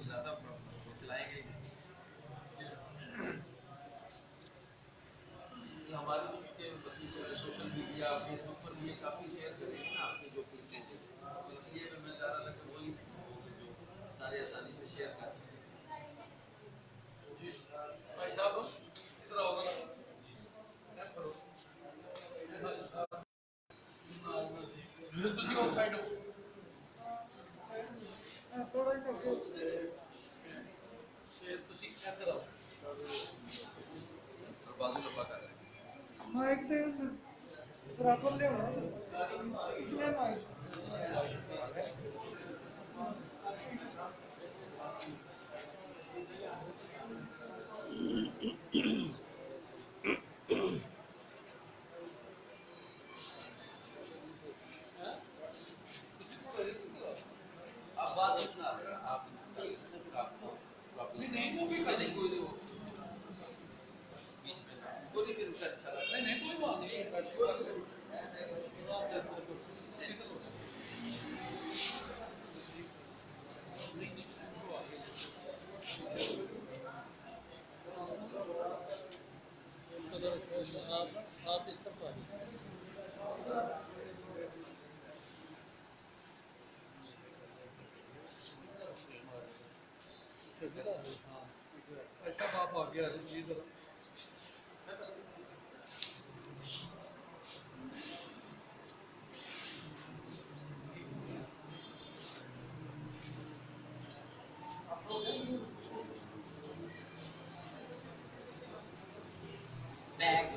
ज़्यादा चलाएंगे। हमारे के सोशल मीडिया फेसबुक पर भी काफ़ी शेयर करेंगे ना आपके जो पिक्चर थे, तो इसलिए मैं चाह रहा था कि वही जो सारे आसानी से शेयर कर सकें। भाई साहब इधर आओ साइड थोड़ा ही बाजू लफा कर रहे हैं माइक दे बराबर ले होना ये माइक आप बात सुना रहे हैं आप नहीं वो भी नहीं कोई नहीं बीच में कोई भी अच्छा लगा नहीं कोई बात नहीं आप इस तरफ ऐसा आप आ गया प्लीज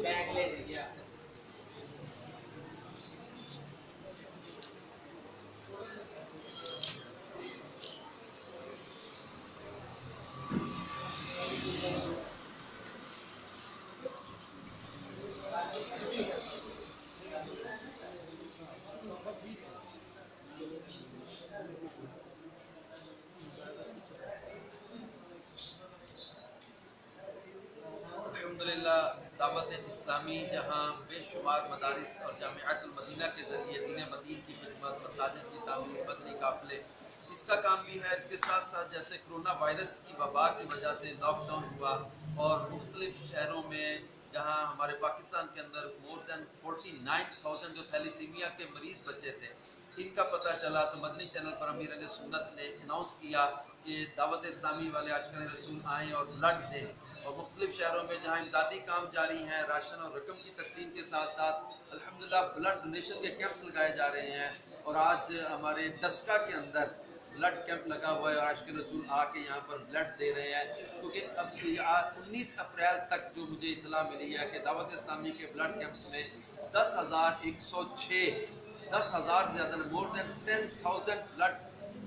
बैग ले गया अल्हम्दुलिल्लाह दावत इस्लामी जहाँ बेशुमार मदारिस और जामियातुल मदीना के ज़रिए दीन मदीन की खिदमत, मसाजिद की तामीर, मदनी काफ़िले, इसका काम भी है। इसके साथ साथ जैसे कोरोना वायरस की वबा की वजह से लॉकडाउन हुआ और मुख्तलिफ शहरों में जहाँ हमारे पाकिस्तान के अंदर मोर दैन 49,000 जो थैलीसीमिया के मरीज़ बचे थे, इनका पता चला तो मदनी चैनल पर अमीर अहले सुन्नत ने अनाउंस किया कि दावत इस्लामी वाले आशिकान रसूल आएँ और ब्लड दें। और मुख्तलिफ शहरों में जहाँ इमदादी काम जारी हैं, राशन और रकम की तकसीम के साथ साथ अल्हम्दुलिल्लाह ब्लड डोनेशन के कैंप्स लगाए जा रहे हैं। और आज हमारे डस्का के अंदर ब्लड कैंप लगा हुआ है और आशिकान रसूल आके यहाँ पर ब्लड दे रहे हैं, क्योंकि अब 19 अप्रैल तक जो मुझे इतला मिली है कि दावत इस्लामी के ब्लड कैंप्स में 10,106 10,000 से ज़्यादा मोर देन 10,000 ब्लड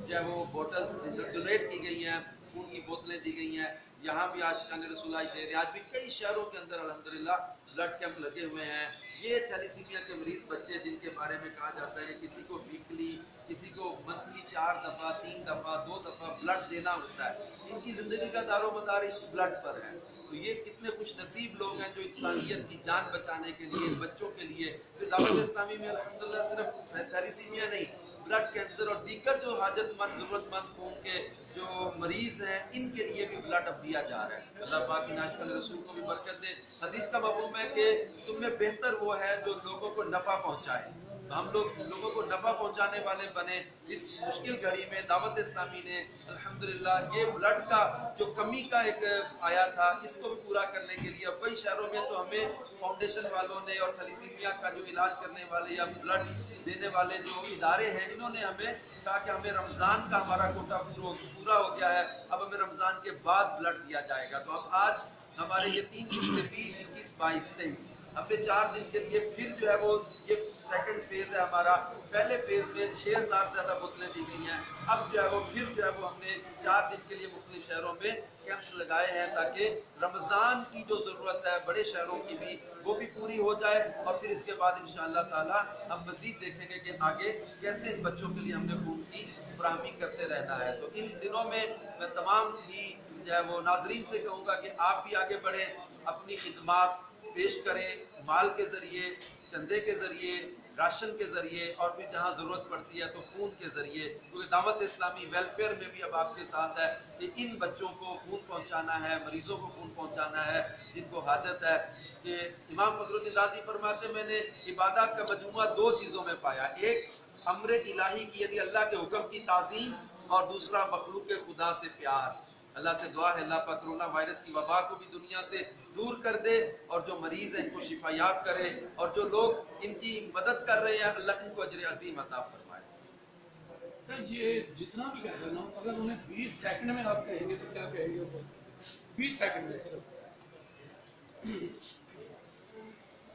जो है वो बोटल्स डोनेट की गई हैं, खून की बोतलें दी गई हैं। यहाँ भी आशिकान रसूल दे रहे हैं। आज भी कई शहरों के अंदर अल्हम्दुलिल्लाह ब्लड कैंप लगे हुए हैं। ये थैलीसीमिया के मरीज बच्चे जिनके बारे में कहा जाता है किसी को वीकली, किसी को मंथली 4 दफ़ा, 3 दफ़ा, 2 दफ़ा ब्लड देना होता है, इनकी ज़िंदगी का दारोमदार इस ब्लड पर है। तो ये कितने खुश नसीब लोग हैं जो इंसानियत की जान बचाने के लिए, बच्चों के लिए। फिर दावत इस्लामी में अल्हम्दुलिल्लाह सिर्फ थैलीसीमिया नहीं, ब्लड कैंसर और दीगर जो हाजतमंद ज़रूरतमंद खून के जो मरीज़ हैं, इनके लिए भी ब्लड अब दिया जा रहा है। अल्लाह पाक इन आशिकान रसूल को भी बरकत दे। हदीस का मफ़हूम है कि तुम में बेहतर वो है जो लोगों को नफ़ा पहुँचाए। तो हम लोग लोगों को नफ़ा पहुँचाने वाले बने। इस मुश्किल घड़ी में दावत इस्लामी ने अल्हम्दुलिल्लाह ये ब्लड का जो कमी का एक आया था, इसको भी पूरा करने के लिए कई शहरों में तो हमें फाउंडेशन वालों ने और थैलीसीमिया का जो इलाज करने वाले या ब्लड देने वाले जो इदारे हैं, इन्होंने हमें कहा कि हमें रमज़ान का हमारा कोटा पूरा हो गया है, अब हमें रमज़ान के बाद ब्लड दिया जाएगा। तो अब आज हमारे ये 3 दिन से 20, 21, 22, 23 अपने 4 दिन के लिए फिर जो है वो ये सेकंड फेज है हमारा। पहले फेज में 6,000 से ज़्यादा बोतलें दी गई हैं। अब जो है वो फिर जो है वो हमने 4 दिन के लिए मुख्तलिफ शहरों में कैंप्स लगाए हैं ताकि रमज़ान की जो ज़रूरत है बड़े शहरों की भी वो भी पूरी हो जाए। और फिर इसके बाद इंशाअल्लाह ताला हम मज़ीद देखेंगे कि आगे कैसे इन बच्चों के लिए हमने खून की फराहमी करते रहना है। तो इन दिनों में मैं तमाम ही जो है वो नाजरीन से कहूँगा कि आप भी आगे बढ़ें, अपनी खिदमत पेश करें, माल के ज़रिए, चंदे के ज़रिए, राशन के ज़रिए, और फिर जहाँ ज़रूरत पड़ती है तो खून के ज़रिए, क्योंकि दावत इस्लामी वेलफेयर में भी अब आपके साथ है कि इन बच्चों को खून पहुँचाना है, मरीज़ों को खून पहुँचाना है जिनको हाजत है। कि इमाम फखरुद्दीन राज़ी फरमाते, मैंने इबादत का मजमूआ दो चीज़ों में पाया, एक अम्र इलाही की यानी अल्लाह के हुक्म की ताज़ीम, और दूसरा मखलूक खुदा से प्यार। अल्लाह से दुआ है अल्लाह पाक कोरोना वायरस की वबा को भी दुनिया से दूर कर दे, और जो मरीज़ हैं इनको शिफायाब करे, और जो लोग इनकी मदद कर रहे हैं अल्लाह इनको अजर अज़ीम अता फरमाए। सर ये जितना भी कह रहे हो, अगर उन्हें 20 सेकंड में आप कहेंगे तो क्या कहेंगे? 20 सेकंड में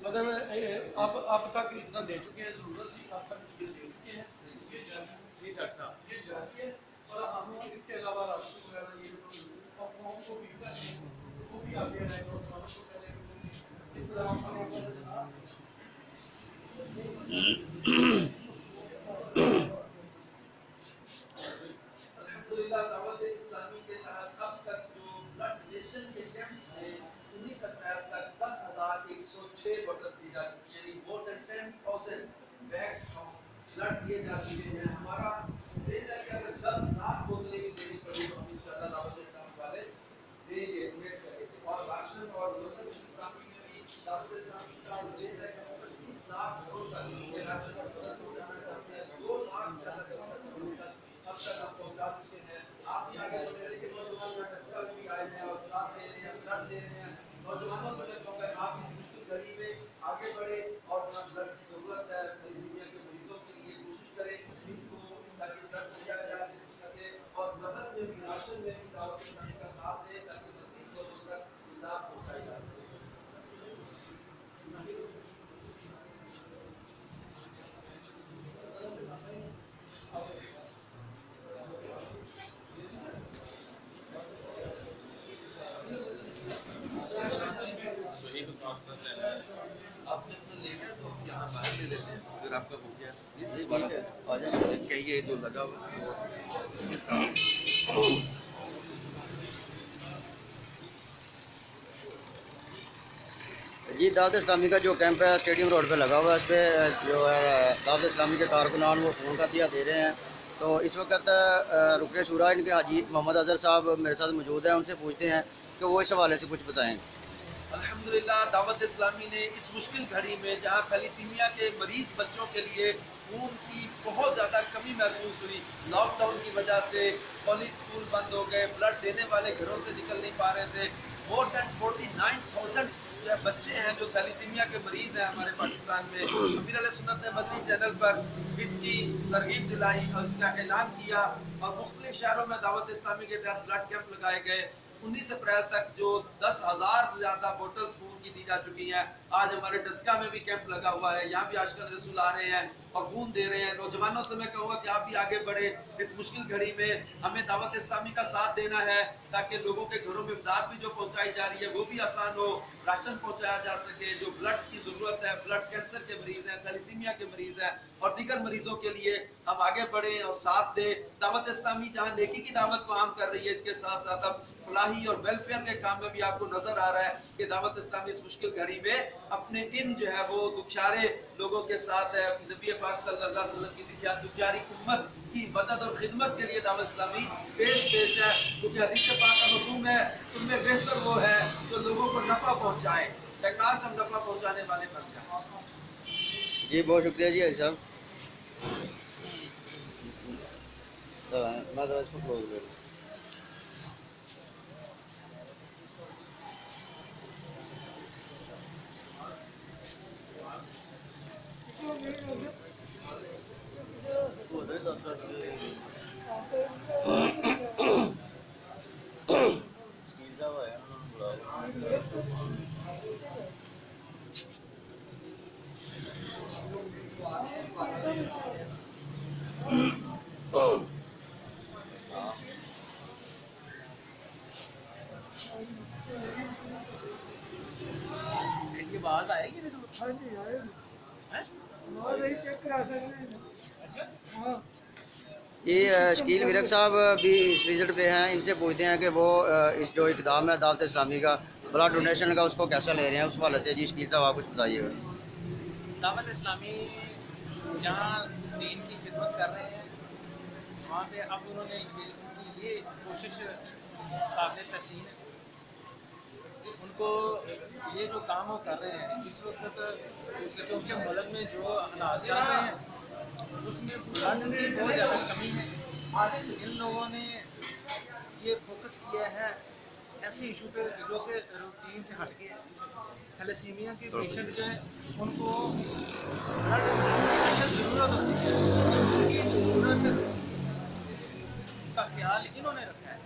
मतलब आप तक इतना दे चुके हैं, जरूरत थी आप तक दे चुके हैं जी डॉक्टर साहब, ये जाती है। और हम इसके अलावा राशन वगैरह ये वो भी आप दे रहे हैं, इस तरह अल्हम्दुलिल्लाह दावत इस्लामी के तहत अब तक जो ब्लड डोनेशन के कैंप्स में 19 अप्रैल तक 10,106 बोतल दी जा चुकी है, यानी more than 10,000 bags of blood दिए जा चुके हैं। हमारा ज़ेन है कि अगर 10 लाख बोतलें भी देनी पड़ी तो हम इंशाअल्लाह दावत इस्लामी वाले देंगे, डोनेट करेंगे। और राशन और मदद की प्राप्ति में भी दावत इस्लामी का ज़ेन है कि हम 25 लाख घरों तक ये राशन और मदद पहुंचाना चाहते हैं। 2 लाख से ज़्यादा घरों तक अब तक हम पहुंचा चुके हैं। आप भी आगे बढ़ रहे हैं, नौजवान रास्ता में भी आए हैं और साथ दे रहे हैं, ब्लड दे रहे हैं। नौजवानों से मैं कहूँगा आप इस मुश्किल घड़ी में आगे बढ़े और ब्लड की जरूरत है थैलेसीमिया के मरीजों के लिए, कोशिश करें इनको ताकि ब्लड पहुंचाया जा सके, और मदद में भी राशन में भी दावत इस्लामी का साथ दें ताकि मजीद लोगों तक इमदाद पहुंचाई जा सके। आपने तो लेना है तो यहाँ बाहर ले लेते हैं, अगर आपका हो गया कहिए जो लगा हुआ इसके साथ। जी दावत इस्लामी का जो कैंप है स्टेडियम रोड पे लगा हुआ है, इस पर जो है दावत इस्लामी के कारकुनान वो फ़ोन का दिया दे रहे हैं। तो इस वक्त रुकन शूरा इनके हाजी मोहम्मद अजहर साहब मेरे साथ मौजूद हैं, उनसे पूछते हैं कि वो इस हवाले से कुछ बताएँ। अल्हम्दुलिल्लाह दावत इस्लामी ने इस मुश्किल घड़ी में जहाँ थैलेसीमिया के मरीज बच्चों के लिए खून की बहुत ज़्यादा कमी महसूस हुई, लॉकडाउन की वजह से कॉलेज स्कूल बंद हो गए, ब्लड देने वाले घरों से निकल नहीं पा रहे थे। मोर देन 49,000 बच्चे हैं जो थैलेसीमिया के मरीज हैं हमारे पाकिस्तान में। अमीर अहले सुन्नत ने मदनी चैनल पर इसकी तरगीब दिलाई और इसका ऐलान किया, और मुख्तलिफ शहरों में दावत इस्लामी के तहत ब्लड कैंप लगाए गए। 19 अप्रैल तक जो 10,000 से ज़्यादा बोतल्स खून की दी जा चुकी हैं। आज हमारे डस्का में भी कैंप लगा हुआ है, यहाँ भी आजकल रसूल आ रहे हैं और खून दे रहे हैं। नौजवानों से मैं कहूँगा कि आप भी आगे बढ़े, इस मुश्किल घड़ी में हमें दावत इस्लामी का साथ देना है ताकि लोगों के घरों में इमदाद भी जो पहुँचाई जा रही है वो भी आसान हो, राशन पहुँचाया जा सके। जो ब्लड की ज़रूरत है, ब्लड कैंसर के मरीज़ हैं, थैलेसीमिया के मरीज़ हैं और दीगर मरीजों के लिए हम आगे बढ़ें और साथ दें। दावत इस्लामी जहाँ नेकी की दावत को आम कर रही है, इसके साथ साथ अब फलाही और वेलफेयर के काम में भी आपको नजर आ रहा है कि दावत इस्लामी इस मुश्किल घड़ी में अपने इन जो है वो दुखियारे लोगों के साथ है। नबी पाक सल्लल्लाहु अलैहि वसल्लम की दुखियारी उम्मत की मदद और खिदमत के लिए दावत इस्लामी पेश है, क्योंकि हदीस पाक का मफ़हूम है उनमें बेहतर वो है जो लोगों को नफा पहुँचाए। काश हम नफा पहुँचाने वाले बन जाए। जी बहुत शुक्रिया जी साहब। मैं तो इसको क्लोज कर आवाज आएगी भी तो चेक करा सकते हैं। ये शकील विरक साहब भी इस विजिट पे हैं, इनसे पूछते हैं कि वो इस जो इक़दाम है दावत इस्लामी का ब्लड डोनेशन का उसको कैसा ले रहे हैं। उस वाले से जी शकील साहब आप कुछ बताइएगा। दावत इस्लामी जहाँ दीन की खिदमत कर रहे हैं वहाँ पे अब उन्होंने उनकी ये कोशिश काबिल तहसीन है। उनको ये जो काम वो कर रहे हैं इस वक्त, क्योंकि मुल्क में जो हालात चल रहे हैं उसमें फंड की बहुत ज़्यादा कमी है। इन लोगों ने ये फोकस किया है ऐसे इशू पे जो कि रूटीन से हट के थैलेसीमिया के पेशेंट जो है उनको ब्लड की ज़रूरत होती है, उनकी ज़रूरत का ख्याल इन्होंने रखा है।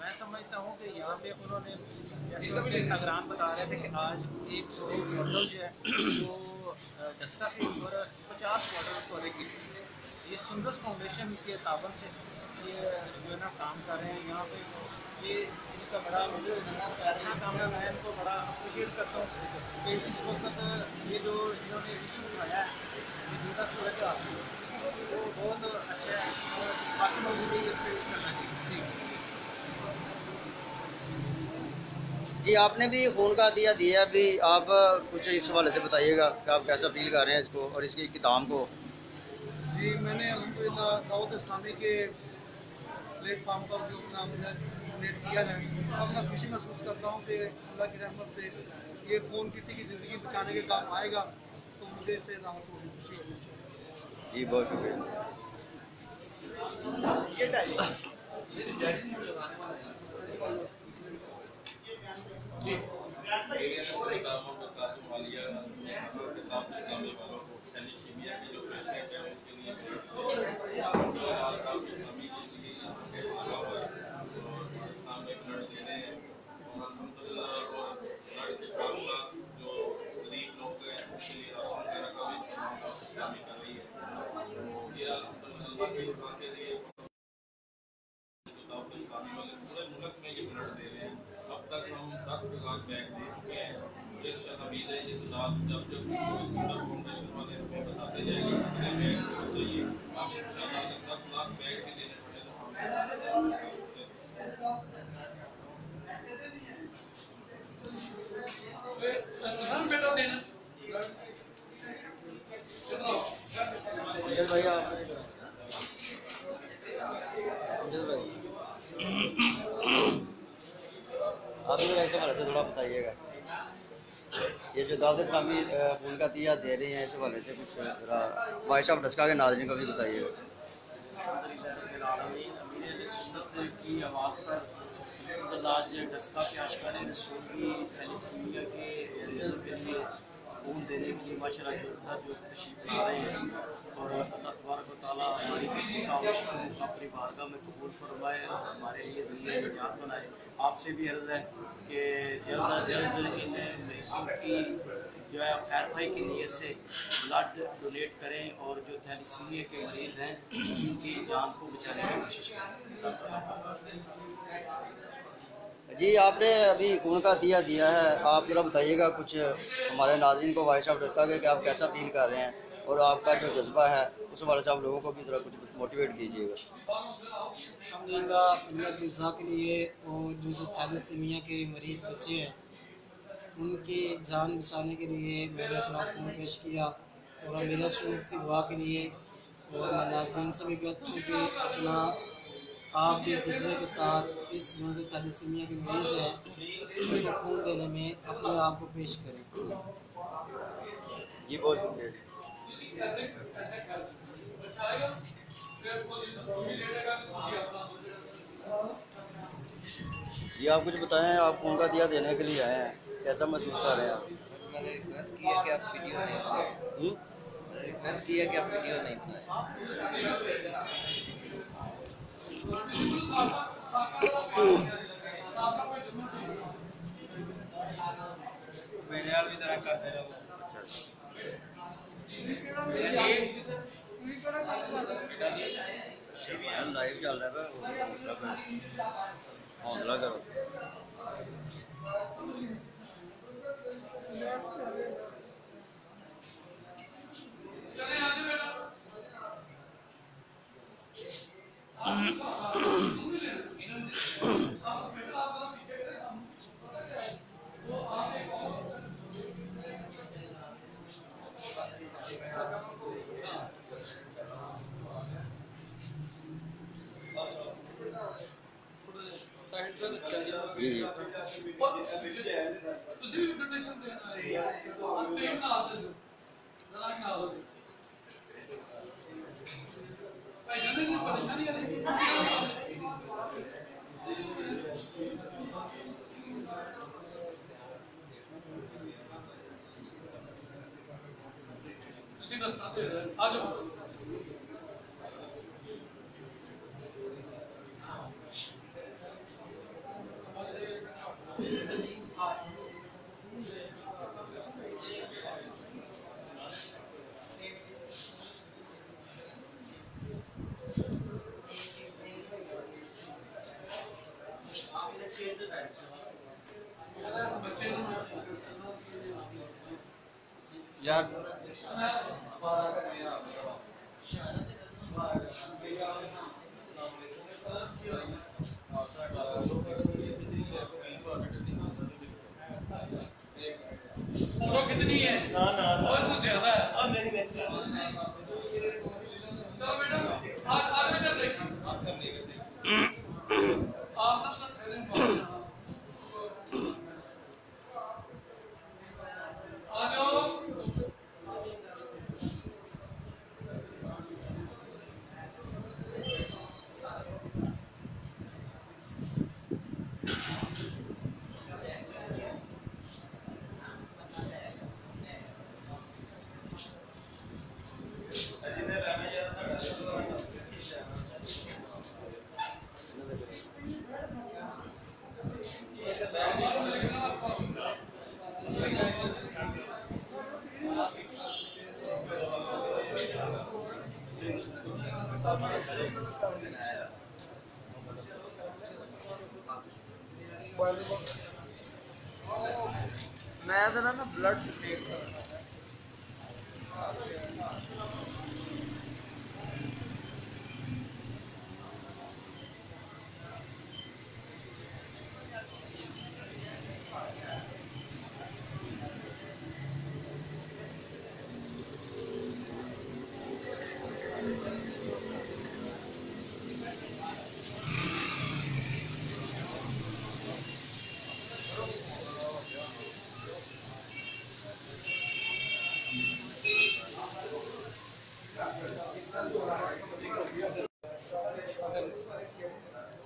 मैं समझता हूँ कि यहाँ पे उन्होंने, जैसे उनके अगरान बता रहे थे कि आज 100 बॉटल जो है वो डस्का से और 50 बॉटल टॉनिक की से, ये सुंदर फाउंडेशन के ताबन से ये जो है ना काम कर रहे हैं यहाँ पे। ये इनका बड़ा मुझे अच्छा काम है, मैं इनको बड़ा अप्रिशिएट करता हूँ कि इस वक्त ये जो इन्होंने इशू उठाया है ये दूसरा सूरत वो बहुत अच्छा है और बाकी लोग भी इस पर करना चाहिए। जी, आपने भी खून का दिया दिया, अभी आप कुछ इस हवाले से बताइएगा कि आप कैसा फील कर रहे हैं इसको और इसकी किताब को। जी, मैंने अल्हम्दुलिल्लाह दावत इस्लामी के प्लेटफार्म पर जो अपना डोनेट किया है, अब मैं खुशी महसूस करता हूँ कि अल्लाह की रहमत से ये फ़ोन किसी की ज़िंदगी बचाने के काम आएगा, तो मुझे इससे राहत होगी, खुशी होगी। जी, बहुत शुक्रिया। अब तक हम 10 लाख बैग दे चुके हैं। मुझे उम्मीद है ये साथ जब फाउंडेशन वाले हमें बताते जाएंगे कितने बैग चाहिए, इंशाल्लाह 10 लाख बैग भी देने आप भी ऐसे हवाले से थोड़ा बताइएगा, ये जो दावत इस्लामी खून का दिया दे रहे हैं इस हवाले से कुछ जरा वाइस ऑफ डस्का के नाज़रीन को भी बताइएगा। की आवाज़ पर आज डस्का के आशिकान रसूल की थैलेसीमिया के मरीजों के लिए खून देने के लिए माशाल्लाह जो तशरीफ़ ला रहे हैं और अल्लाह तबारक व तआला हमारी किसी काविश को अपनी बारगाह में कबूल फरमाए और हमारे लिए ज़िंदगी निजात बनाए। आपसे भी अर्ज़ है कि जल्द अज जल्द इन मरीजों की जो है खैर खाई की नीयत से ब्लड डोनेट करें और जो थैलेसीमिया के मरीज़ हैं उनकी जान को बचाने की कोशिश करें। जी, आपने अभी खून का दिया दिया है, आप जरा बताइएगा कुछ हमारे नाज़रीन को वाइस ऑफ डस्का के कि आप कैसा फील कर रहे हैं और आपका जो जज्बा है उस हवाले से आप लोगों को भी जरा कुछ मोटिवेट कीजिएगा। अल्हम्दुलिल्लाह, अल्लाह की रज़ा के लिए और जो थैलेसीमिया के मरीज़ बच्चे हैं उनकी जान बचाने के लिए मैंने अपना खून पेश किया और मेरा शूट की दुआ के लिए। और मैं नाज़रीन से भी कहता हूँ कि अपना आप भी जज्बे के साथ इस जो थैलेसीमिया के मरीज़ हैं उनको खून देने में अपने आप को पेश करें। जी, बहुत शुक्रिया। जी, आप कुछ बताएं, आप खून का दिया देने के लिए आए हैं, कैसा महसूस कर रहे हैं आप? मैंने रिक्वेस्ट किया कि आप वीडियो नहीं बनाएं। मैंने रिक्वेस्ट किया कि आप वीडियो नहीं बनाएं। मेरे यार भी तरह करते रहो। लाइव चल रहा है, हौसला करो। जी जी ਤੁਸੀਂ ਵੀ ਡੋਨੇਸ਼ਨ ਦੇਣਾ ਹੈ ਆਪ ਟੀਮ ਨਾਲ ਆ ਜਾਓ ਜਰਾ ਨਾਲ ਹੋ ਜਾਓ ਭਾਈ ਜਾਨੇ की परेशानी आ रही ਤੁਸੀਂ ਦੱਸਦੇ ਆ ਜਾਓ यार फोटो कितनी है ना बहुत कुछ ज्यादा है नहीं चलो बेटा आज बेटा देखिए आप ना सर आ जाओ मैं जरा ना ब्लड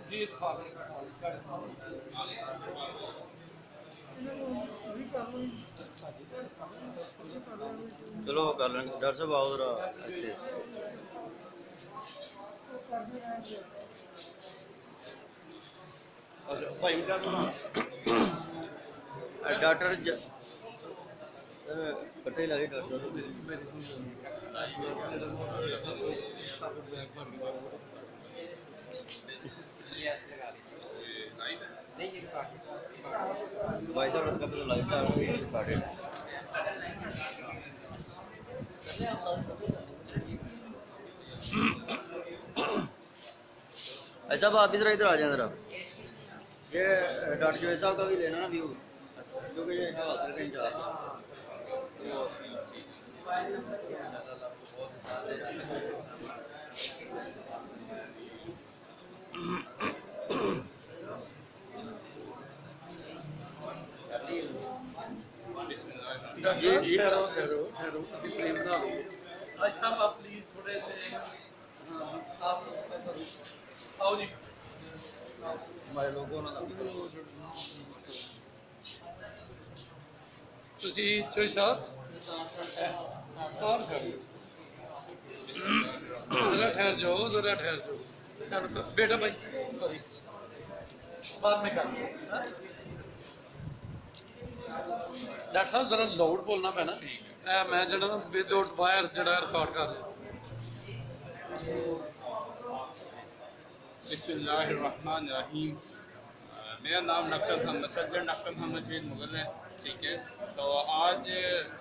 जी इत्तेफाक चलो कर लेंगे डॉक्टर साहब आओ जरा ਇੱਥੇ भाई का डॉक्टर पट्टे लगे डॉक्टर भाई साहब इसका तो लाइफ का स्टार्टेड अच्छा अब आप इधर आ जाए जरा ये डॉक्टर जोए साहब का भी लेना ना व्यू क्योंकि ये हवालदार का इंचार्ज जी ठहरो फ्रेम बना लो आज साहब आप प्लीज थोड़े से आप आओ जी हमारे लोगों ने ਤੁਸੀਂ ਚੋਈ ਸਾਹਿਬ और सर जरा ठहर जाओ बेटा भाई सॉरी बाद में कर डॉक्टर साहब जरा लाउड बोलना पैना मैं जरा विदाउट वायर जरा रिकॉर्ड कर रहा बिस्मिल्लाहिर्रहमानिर्रहीम मेरा नाम डॉक्टर मोहम्मद सज्जन डॉक्टर मोहम्मद वेद मुगल है ठीक है। तो आज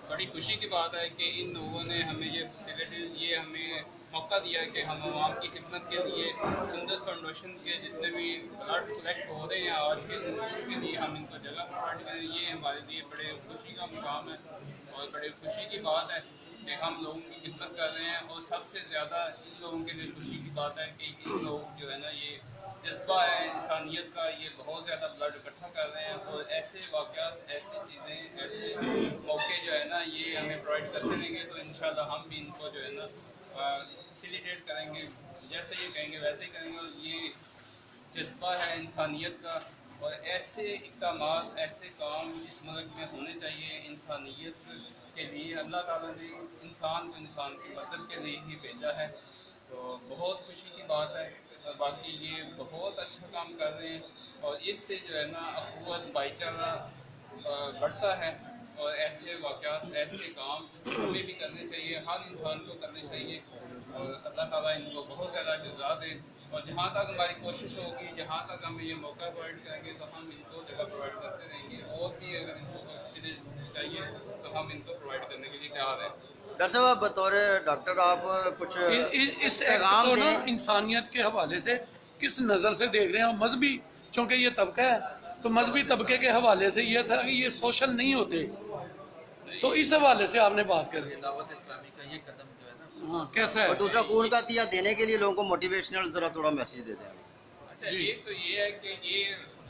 बड़ी खुशी की बात है कि इन लोगों ने हमें ये फैसिलिटीज़ ये हमें मौका दिया कि हम आवाम की खिदमत के लिए सुंदर फाउंडेशन के जितने भी ब्लड कलेक्ट हो रहे हैं आज के दिन उसके लिए हम इनको जगह प्रोवाइड करें। ये हमारे लिए बड़े खुशी का मुकाम है और बड़े खुशी की बात है कि हम लोगों की खिदमत कर रहे हैं। और सबसे ज़्यादा इन लोगों के लिए खुशी की बात है कि इन लोग जो है ना ये जज्बा है इंसानियत का, ये बहुत ज़्यादा ब्लड इकट्ठा कर रहे हैं। तो ऐसे वाक़यात, ऐसी चीज़ें, ऐसे मौके जो है ना, ये हमें प्रोवाइड करते रहेंगे तो इंशाल्लाह हम भी इनको जो है ना फैसिलिटेट करेंगे, जैसे ये कहेंगे वैसे ही करेंगे। और ये जज्बा है इंसानियत का, और ऐसे इक़दामात, ऐसे काम इस मुल्क में होने चाहिए इंसानियत के लिए। अल्लाह ताला ने इंसान को इंसान की मदद के लिए ही भेजा है, तो बहुत खुशी की बात है। और बाकी ये बहुत अच्छा काम कर रहे हैं, और इससे जो है ना अखुवत, भाईचारा बढ़ता है। और ऐसे वाक़यात, ऐसे काम हमें भी करने चाहिए, हर इंसान को करने चाहिए। और अल्लाह ताला इनको बहुत ज़्यादा जज़ा दे। और जहाँ तक हमारी कोशिश होगी, जहाँ तक हमें ये मौका प्रोवाइड करेंगे तो हम इनको जगह प्रोवाइड करते रहेंगे। और भी अगर इनको फैसिलिटीज चाहिए तो हम इनको प्रोवाइड करने के लिए तैयार हैं। डॉक्टर साहब, बतौर डॉक्टर आप कुछ इस पैगाम को ना इंसानियत के हवाले से किस नज़र से देख रहे हैं? मजहबी, चूँकि ये तबका है तो मजहबी तबके के हवाले से ये था कि ये सोशल नहीं होते, तो इस हवाले से आपने बात कर रही है। दावत इस्लामी का ये कदम जो है ना, हाँ, कैसा है? और दूसरा खून का दिया देने के लिए लोगों को मोटिवेशनल जरा थोड़ा मैसेज दे दें। अच्छा, एक तो ये है कि ये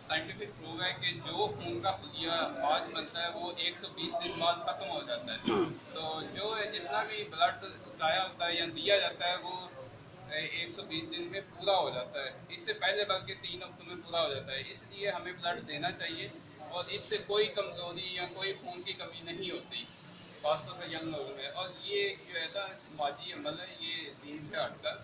साइंटिफिक प्रूव है कि जो खून का खुदिया आज बनता है वो 120 दिन बाद खत्म हो जाता है। तो जो जितना भी ब्लड ज़ाया होता है या दिया जाता है वो 120 दिन में पूरा हो जाता है, इससे पहले बल्कि 3 हफ्तों में पूरा हो जाता है। इसलिए हमें ब्लड देना चाहिए, और इससे कोई कमज़ोरी या कोई खून की कमी नहीं होती, खासतौर पर यंग लोगों में। और ये जो है ना समाजी अमल है, ये दीन से हटकर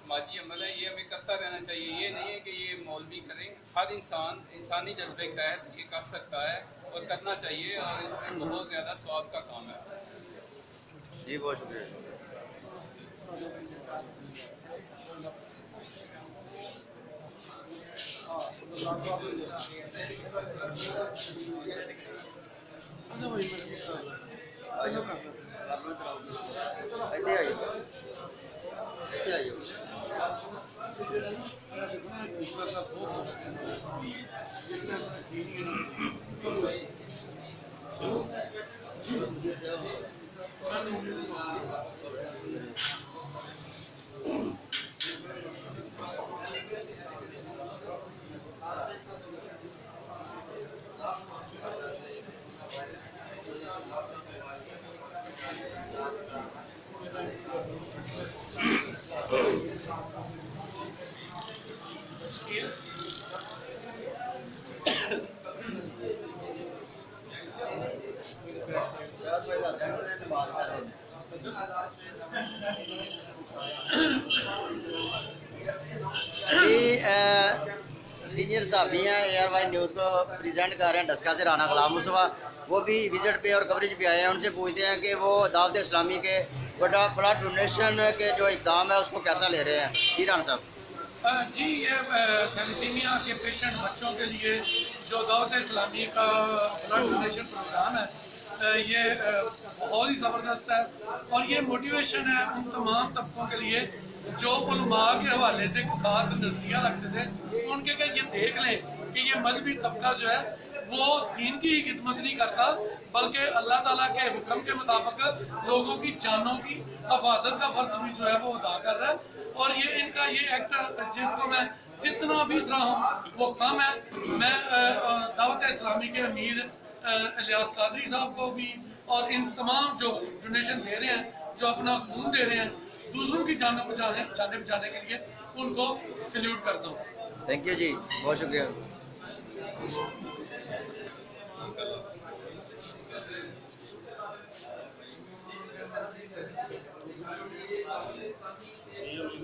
समाजी अमल है, ये हमें करता रहना चाहिए। ये नहीं है कि ये मौलवी करें, हर इंसान इंसानी जज्बे के तहत ये कर सकता है और करना चाहिए, और इसमें बहुत ज़्यादा स्वाब का काम है। जी, बहुत शुक्रिया। सीनियर साहबी हैं ARY न्यूज़ को प्रेजेंट कर रहे हैं डस्का से राना गुलाम मुस्तफा, वो भी विजिट पे और कवरेज पे आए हैं। उनसे पूछते हैं कि वो दावत इस्लामी के ब्लड डोनेशन के जो इक़दाम है उसको कैसा ले रहे हैं। जी राना साहब। जी, ये थैलेसीमिया के पेशेंट बच्चों के लिए जो दावत इस्लामी का ब्लड डोनेशन प्रोग्राम है, ये बहुत ही ज़बरदस्त है। और ये मोटिवेशन है उन तमाम तबकों के लिए जो उलमा के हवाले से खास नज़रिया रखते थे, उनके के ये देख लें कि ये मजहबी तबका जो है वो दीन की ही खिदमत नहीं करता, बल्कि अल्लाह ताला के हुक्म के मुताबिक लोगों की जानों की हिफाजत का फर्ज भी जो है वो अदा कर रहा है। और ये इनका ये एक्ट, जिसको मैं जितना भी सराहूं वो कम है। मैं दावत इस्लामी के अमीर इलियास कादरी साहब को भी और इन तमाम जो डोनेशन दे रहे हैं, जो अपना खून दे रहे हैं दूसरों की जान बचाने के लिए, उनको सल्यूट करता हूँ। थैंक यू जी, बहुत शुक्रिया।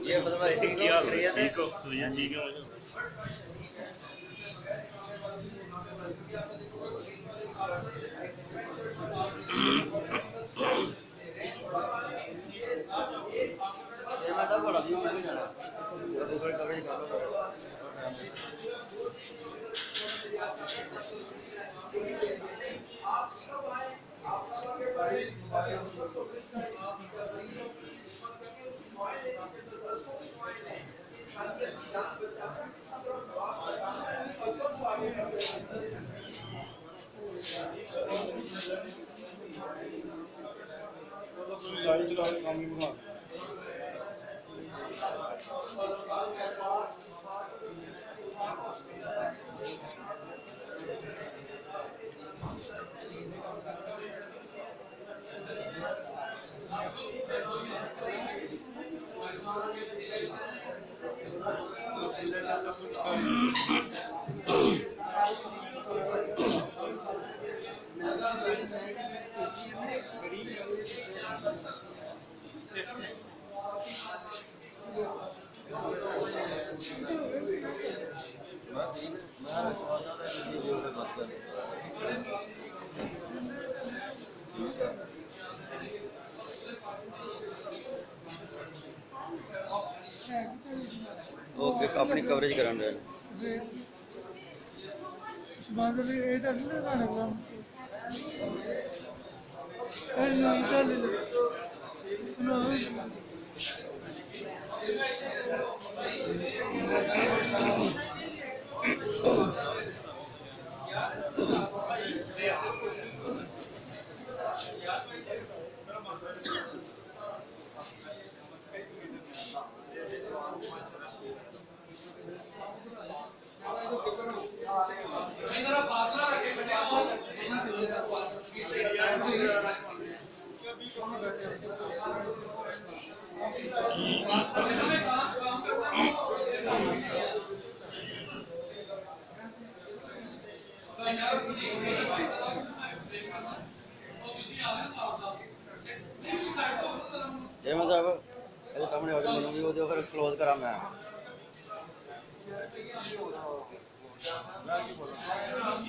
ये मतलब ठीक हो, ठीक हो, ठीक है। ओके अपनी कवरेज कराने रहे चेयरमैन साहब ਇਹਦੇ ਸਾਹਮਣੇ ਆ ਕੇ ਮੈਨੂੰ ਵੀ ਉਹਦੇ ਫਿਰ ਕਲੋਜ਼ ਕਰਾਂ ਮੈਂ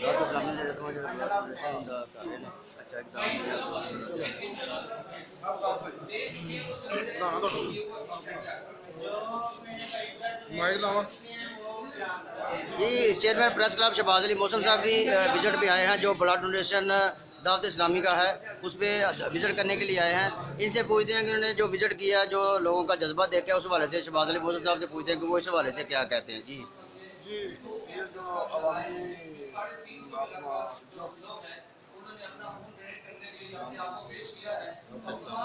ਡਾਕਟਰ ਸਾਹਮਣੇ ਜਿਹੜੇ ਤੋਂ ਜਿਹੜਾ ਪ੍ਰੈਸ਼ਨ ਦਾ ਕਰ ਰਹੇ ਨੇ ਅੱਛਾ माइक लावा जी chairman press club Shahbaz Ali मौसम साहब भी विजिट पे आए हैं जो ब्लड डोनेशन दावत इस्लामी का है उस पर विजिट करने के लिए आए हैं। इनसे पूछते हैं कि उन्होंने जो विजिट किया जो लोगों का जज्बा देखा उस हवाले से शहबाज अली मौसम साहब से पूछते हैं कि वो इस हवाले से क्या कहते हैं। जी जी ये जो अवामी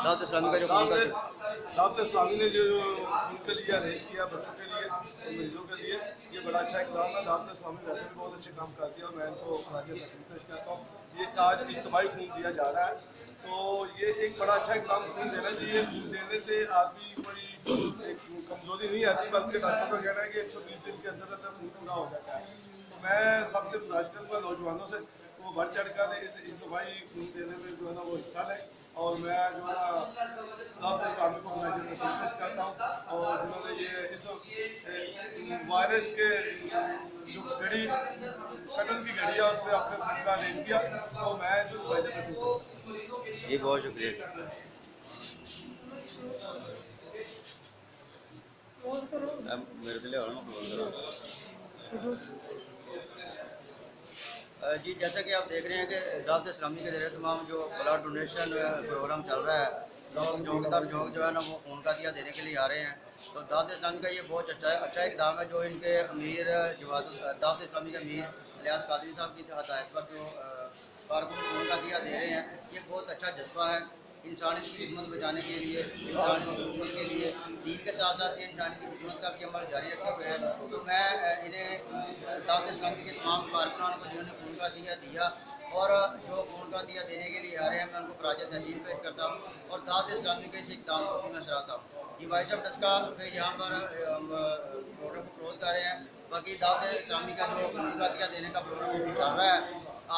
दावत इस्लामी का जो दावत इस्लामी ने जो उनके लिए अरेंज किया बच्चों के लिए मरीजों के लिए ये बड़ा अच्छा इकदाम है। दावत इस्लामी वैसे भी बहुत अच्छे काम करती है और मैं इनको खराज तस्लीम पेश करता हूँ। ये आज इज्तिमाई खून दिया जा रहा है तो ये एक बड़ा अच्छा इकदाम खून देना चाहिए। खून देने से आदमी कोई एक कमजोरी नहीं आती बल्कि डॉक्टर का कहना है कि 120 दिन के अंदर अंदर खून पूरा हो जाता है। तो मैं सबसे गुजारिश करूँगा नौजवानों से वो बढ़ चढ़ कर इस इज्तिमाई खून देने में जो है ना वो हिस्सा लें और मैं जो है ना दावत इस्लामी को नसीब पेश करता हूँ और जिन्होंने ये इस वायरस के जो घड़ी कटन की घड़ी है उस पर अपने खून का लेन किया तो मैं जो नसीब करता हूँ। जी बहुत शुक्रिया। मेरे दिले जी जैसा कि आप देख रहे हैं कि दावत इस्लामी के जरिए तमाम जो ब्लड डोनेशन प्रोग्राम चल रहा है लोग जोग दर जोग जो है ना वो खून का दिया देने के लिए आ रहे हैं। तो दावत इस्लामी का ये बहुत अच्छा इकदाम है जो इनके अमीर दावत इस्लामी के अमीर लियाज कादरी साहब की हदायत पर जो कारकुन खून का दिया दे रहे हैं ये बहुत अच्छा जज्बा है इंसानियत की खिदमत बचाने के लिए इंसानियत की खिदमत के लिए दीन के साथ साथ ये इंसानियत की खिदमत का भी अमल जारी रखे हुए हैं। तो मैं इन्हें दावत इस्लामी के तमाम कारकुनान को जिन्होंने खून का दिया और जो खून का दिया देने के लिए आ रहे हैं मैं उनको खराज तहसीन पेश करता हूँ और दावत इस्लामी के इस इक़दाम को भी मैं सराहता हूँ। जी भाई साहब डस्का पे यहाँ पर प्रोग्राम को क्लोज कर रहे हैं। बाकी दावत इस्लामी का जो खून का दिया देने का प्रोग्राम भी चल रहा है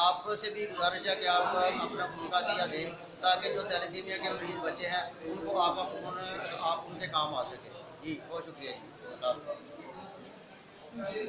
आपसे भी गुजारिश है कि आप अपना खून का दिया दें ताकि जो थैलेसीमिया के मरीज बच्चे हैं उनको आपका खून आप उनके काम आ सके। जी बहुत शुक्रिया जी।